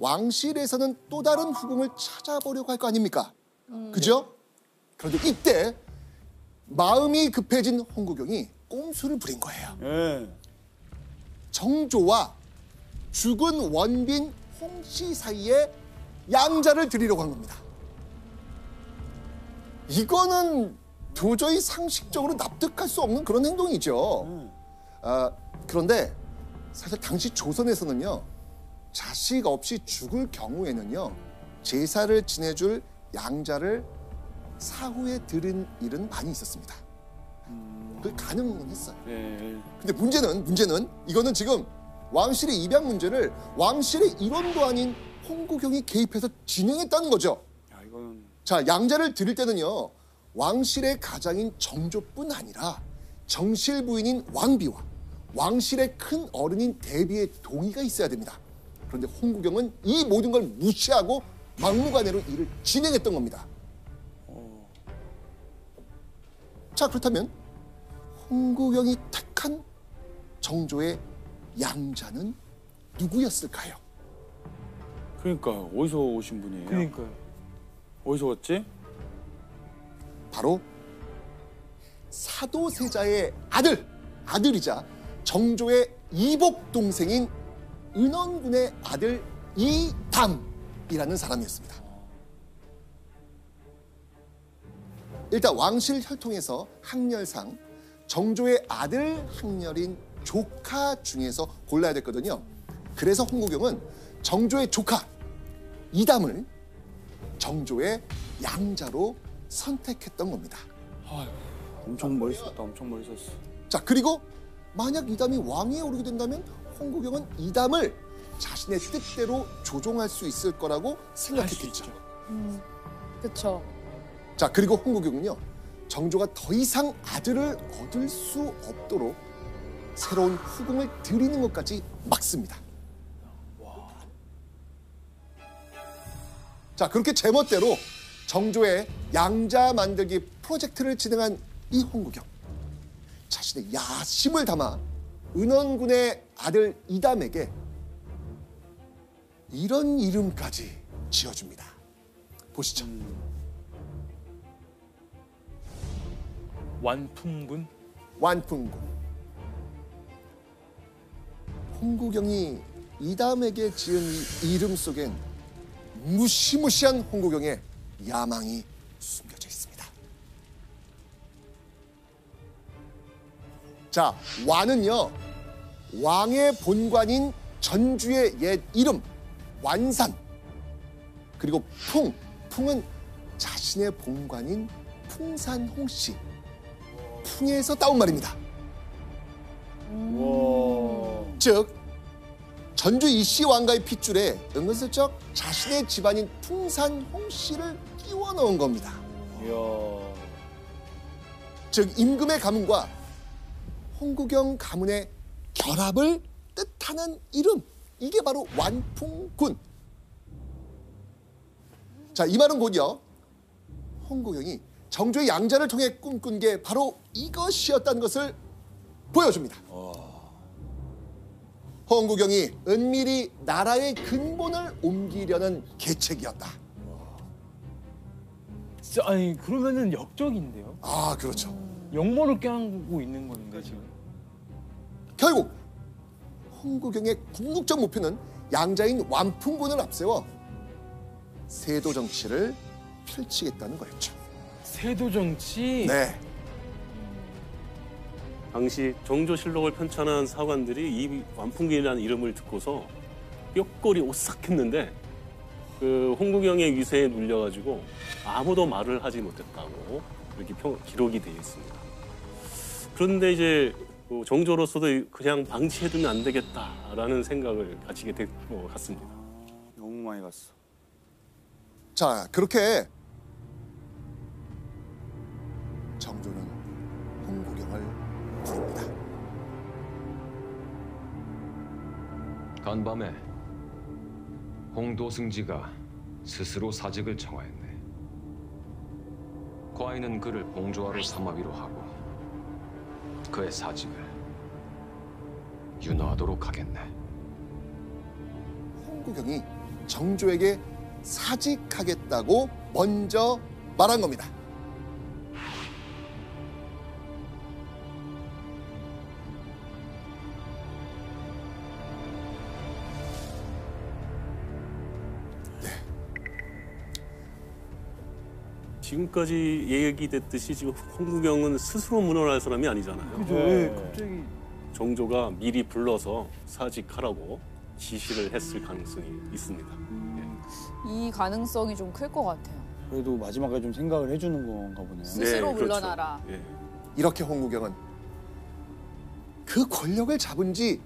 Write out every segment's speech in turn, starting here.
왕실에서는 또 다른 후궁을 찾아보려고 할 거 아닙니까? 그죠? 그런데 이때 마음이 급해진 홍구경이 꼼수를 부린 거예요. 정조와 죽은 원빈 홍씨 사이에 양자를 드리려고 한 겁니다. 이거는 도저히 상식적으로 납득할 수 없는 그런 행동이죠. 그런데 사실 당시 조선에서는요, 자식 없이 죽을 경우에는요, 제사를 지내줄 양자를 사후에 들은 일은 많이 있었습니다. 그게 가능은 했어요. 근데 문제는 이거는 지금 왕실의 입양 문제를 왕실의 일원도 아닌 홍구경이 개입해서 진행했다는 거죠. 자, 양자를 드릴 때는요, 왕실의 가장인 정조뿐 아니라 정실 부인인 왕비와 왕실의 큰 어른인 대비의 동의가 있어야 됩니다. 그런데 홍구경은 이 모든 걸 무시하고 막무가내로 일을 진행했던 겁니다. 자, 그렇다면 홍구경이 택한 정조의 양자는 누구였을까요? 그러니까 어디서 오신 분이에요? 그러니까요. 어디서 왔지? 바로 사도세자의 아들이자 정조의 이복 동생인 은원군의 아들 이담이라는 사람이었습니다. 일단 왕실 혈통에서 항렬상 정조의 아들 항렬인 조카 중에서 골라야 됐거든요. 그래서 홍구경은 정조의 조카 이담을 정조의 양자로 선택했던 겁니다. 아유, 엄청 멋있었다. 엄청 멋있었어. 자, 그리고 만약 이담이 왕위에 오르게 된다면 홍구경은 이담을 자신의 뜻대로 조종할 수 있을 거라고 생각했겠죠. 그렇죠. 자, 그리고 홍구경은요, 정조가 더 이상 아들을 얻을 수 없도록 새로운 후궁을 들이는 것까지 막습니다. 자, 그렇게 제멋대로 정조의 양자 만들기 프로젝트를 진행한 이 홍구경. 자신의 야심을 담아 은원군의 아들 이담에게 이런 이름까지 지어줍니다. 보시죠. 완풍군? 완풍군. 홍구경이 이담에게 지은 이 이름 속엔 무시무시한 홍구경의 야망이 숨겨져 있습니다. 자, 완은요, 왕의 본관인 전주의 옛 이름 완산, 그리고 풍은 자신의 본관인 풍산홍씨, 풍에서 따온 말입니다. 즉 전주 이씨 왕가의 핏줄에 은근슬쩍 자신의 집안인 풍산홍씨를 끼워 넣은 겁니다. 즉 임금의 가문과 홍구경 가문의 결합을 뜻하는 이름, 이게 바로 완풍군. 자, 이 말은 곧요, 홍구경이 정조의 양자를 통해 꿈꾼 게 바로 이것이었다는 것을 보여줍니다. 홍구경이 은밀히 나라의 근본을 옮기려는 계책이었다. 진짜, 아니 그러면은 역적인데요? 아, 그렇죠. 역모를 껴안고 있는 건데 지금. 결국 홍구경의 궁극적 목표는 양자인 완풍군을 앞세워 세도 정치를 펼치겠다는 거였죠. 세도 정치? 네. 당시 정조실록을 편찬한 사관들이 이 완풍군이라는 이름을 듣고서 뼈골이 오싹했는데 그 홍구경의 위세에 눌려가지고 아무도 말을 하지 못했다고 이렇게 기록이 되어 있습니다. 그런데 이제 정조로서도 그냥 방치해두면 안 되겠다라는 생각을 가지게 된 것 같습니다. 너무 많이 갔어. 자, 그렇게 정조는 홍구경을 부릅니다. 간밤에 홍도승지가 스스로 사직을 청하였네. 과인은 그를 봉조하로 삼하기로 하고 그의 사직을 윤호하도록 하겠네. 홍구경이 정조에게 사직하겠다고 먼저 말한 겁니다. 지금까지 얘기됐듯이 지금 홍구경은 스스로 문헌할 사람이 아니잖아요. 그죠? 예, 갑자기 정조가 미리 불러서 사직하라고 지시를 했을 가능성이 있습니다. 이 가능성이 좀 클 것 같아요. 그래도 마지막에 좀 생각을 해주는 건가 보네요. 스스로 그렇죠. 물러나라. 예. 이렇게 홍구경은 그 권력을 잡은 지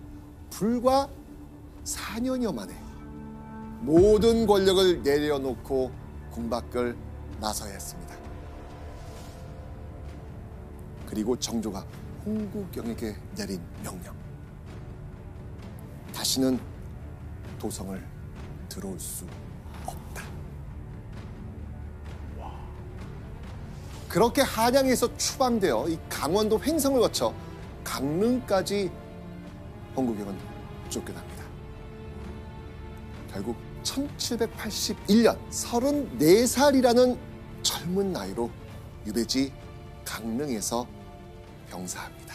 불과 4년여 만에 모든 권력을 내려놓고 궁 밖을 나서야 했습니다. 그리고 정조가 홍구경에게 내린 명령. 다시는 도성을 들어올 수 없다. 그렇게 한양에서 추방되어 이 강원도 횡성을 거쳐 강릉까지 홍구경은 쫓겨납니다. 결국 1781년 34살이라는 젊은 나이로 유배지 강릉에서 병사합니다.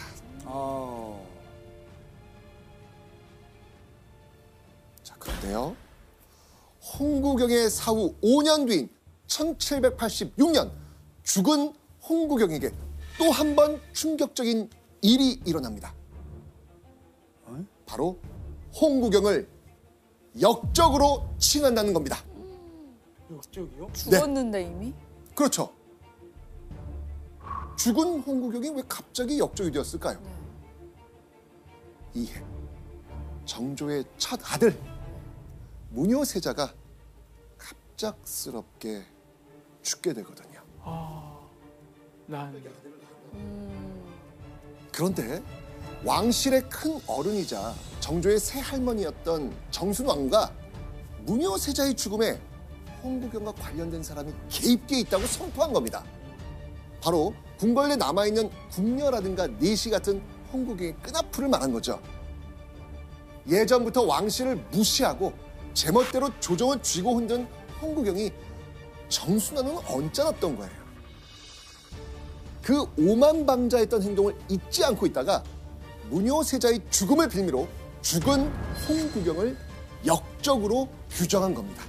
자, 그런데요. 홍구경의 사후 5년 뒤인 1786년 죽은 홍구경에게 또 한 번 충격적인 일이 일어납니다. 바로 홍구경을 역적으로 칭한다는 겁니다. 역적이요? 죽었는데 이미? 그렇죠. 죽은 홍구경이 왜 갑자기 역적이 되었을까요? 이해 정조의 첫 아들 문효세자가 갑작스럽게 죽게 되거든요. 난 그런데 왕실의 큰 어른이자 정조의 새할머니였던 정순왕과 문효세자의 죽음에 홍구경과 관련된 사람이 개입돼 있다고 선포한 겁니다. 바로 궁궐에 남아있는 궁녀라든가 내시 같은 홍구경의 끈앞풀을 말한 거죠. 예전부터 왕실을 무시하고 제멋대로 조정을 쥐고 흔든 홍구경이 정순왕은 언짢았던 거예요. 그 오만방자했던 행동을 잊지 않고 있다가 문효세자의 죽음을 빌미로 죽은 홍구경을 역적으로 규정한 겁니다.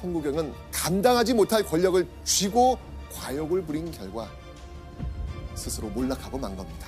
홍구경은 감당하지 못할 권력을 쥐고 과욕을 부린 결과 스스로 몰락하고 만 겁니다.